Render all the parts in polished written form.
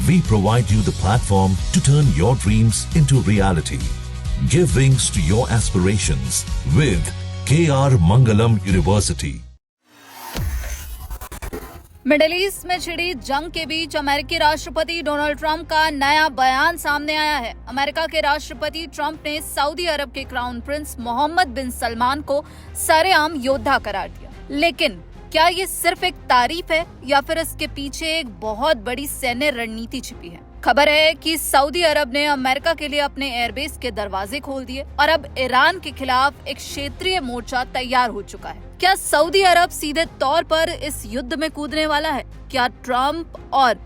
We provide you the platform to turn your dreams into reality. Give wings to your aspirations with KR Mangalam University. Middle east में छिड़ी जंग के बीच अमेरिकी राष्ट्रपति Donald Trump का नया बयान सामने आया है। अमेरिका के राष्ट्रपति ट्रंप ने सऊदी अरब के क्राउन प्रिंस मोहम्मद बिन सलमान को सरेआम योद्धा करार दिया। लेकिन क्या ये सिर्फ एक तारीफ है या फिर इसके पीछे एक बहुत बड़ी सैन्य रणनीति छिपी है? खबर है कि सऊदी अरब ने अमेरिका के लिए अपने एयरबेस के दरवाजे खोल दिए और अब ईरान के खिलाफ एक क्षेत्रीय मोर्चा तैयार हो चुका है। क्या सऊदी अरब सीधे तौर पर इस युद्ध में कूदने वाला है? क्या ट्रंप और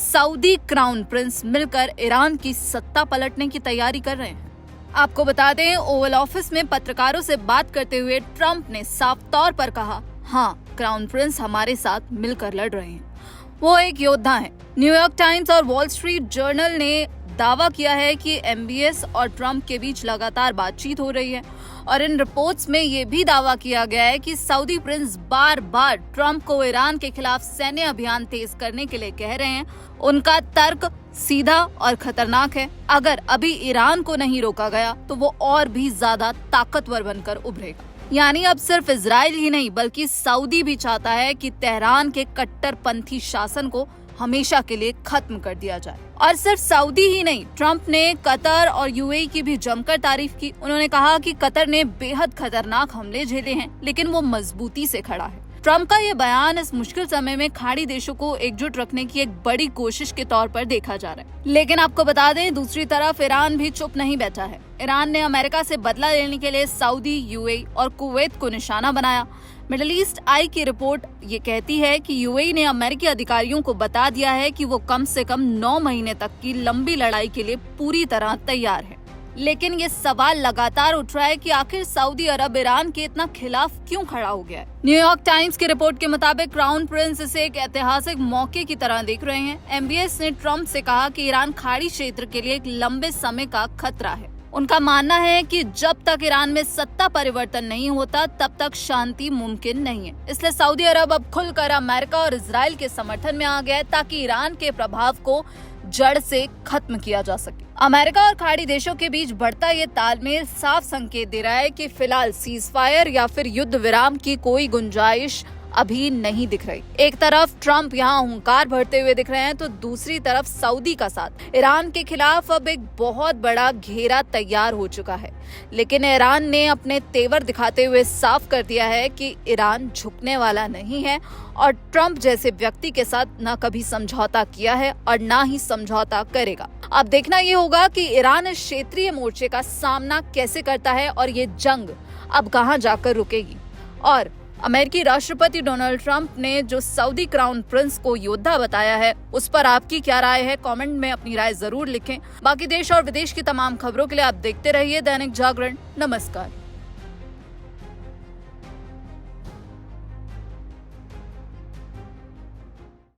सऊदी क्राउन प्रिंस मिलकर ईरान की सत्ता पलटने की तैयारी कर रहे हैं? आपको बता दें, ओवल ऑफिस में पत्रकारों से बात करते हुए ट्रंप ने साफ तौर पर कहा, हाँ, क्राउन प्रिंस हमारे साथ मिलकर लड़ रहे हैं, वो एक योद्धा है। न्यूयॉर्क टाइम्स और वॉल स्ट्रीट जर्नल ने दावा किया है कि एमबीएस और ट्रंप के बीच लगातार बातचीत हो रही है और इन रिपोर्ट्स में ये भी दावा किया गया है कि सऊदी प्रिंस बार बार ट्रंप को ईरान के खिलाफ सैन्य अभियान तेज करने के लिए कह रहे हैं। उनका तर्क सीधा और खतरनाक है। अगर अभी ईरान को नहीं रोका गया तो वो और भी ज्यादा ताकतवर बनकर उभरेगा। यानी अब सिर्फ इजराइल ही नहीं बल्कि सऊदी भी चाहता है कि तेहरान के कट्टरपंथी शासन को हमेशा के लिए खत्म कर दिया जाए। और सिर्फ सऊदी ही नहीं, ट्रंप ने कतर और यूएई की भी जमकर तारीफ की। उन्होंने कहा कि कतर ने बेहद खतरनाक हमले झेले हैं लेकिन वो मजबूती से खड़ा है। ट्रंप का ये बयान इस मुश्किल समय में खाड़ी देशों को एकजुट रखने की एक बड़ी कोशिश के तौर पर देखा जा रहा है। लेकिन आपको बता दें, दूसरी तरफ ईरान भी चुप नहीं बैठा है। ईरान ने अमेरिका से बदला लेने के लिए सऊदी, यूएई और कुवैत को निशाना बनाया। मिडिल ईस्ट आई की रिपोर्ट ये कहती है कि यूएई ने अमेरिकी अधिकारियों को बता दिया है कि वो कम से कम 9 महीने तक की लंबी लड़ाई के लिए पूरी तरह तैयार है। लेकिन ये सवाल लगातार उठ रहा है कि आखिर सऊदी अरब ईरान के इतना खिलाफ क्यों खड़ा हो गया है। न्यूयॉर्क टाइम्स की रिपोर्ट के मुताबिक क्राउन प्रिंस इसे एक ऐतिहासिक मौके की तरह देख रहे हैं। एमबीएस ने ट्रंप से कहा कि ईरान खाड़ी क्षेत्र के लिए एक लंबे समय का खतरा है। उनका मानना है कि जब तक ईरान में सत्ता परिवर्तन नहीं होता तब तक शांति मुमकिन नहीं है। इसलिए सऊदी अरब अब खुलकर अमेरिका और इजराइल के समर्थन में आ गया है ताकि ईरान के प्रभाव को जड़ से खत्म किया जा सके। अमेरिका और खाड़ी देशों के बीच बढ़ता ये तालमेल साफ संकेत दे रहा है कि फिलहाल सीजफायर या फिर युद्ध विराम की कोई गुंजाइश अभी नहीं दिख रही। एक तरफ ट्रंप यहाँ हुंकार भरते हुए दिख रहे हैं तो दूसरी तरफ सऊदी का साथ। ईरान के खिलाफ अब एक बहुत बड़ा घेरा तैयार हो चुका है। लेकिन ईरान ने अपने तेवर दिखाते हुए साफ कर दिया है कि ईरान झुकने वाला नहीं है और ट्रंप जैसे व्यक्ति के साथ न कभी समझौता किया है और न ही समझौता करेगा। अब देखना ये होगा कि ईरान इस क्षेत्रीय मोर्चे का सामना कैसे करता है और ये जंग अब कहाँ जाकर रुकेगी। और अमेरिकी राष्ट्रपति डोनाल्ड ट्रंप ने जो सऊदी क्राउन प्रिंस को योद्धा बताया है उस पर आपकी क्या राय है? कमेंट में अपनी राय जरूर लिखें। बाकी देश और विदेश की तमाम खबरों के लिए आप देखते रहिए दैनिक जागरण। नमस्कार।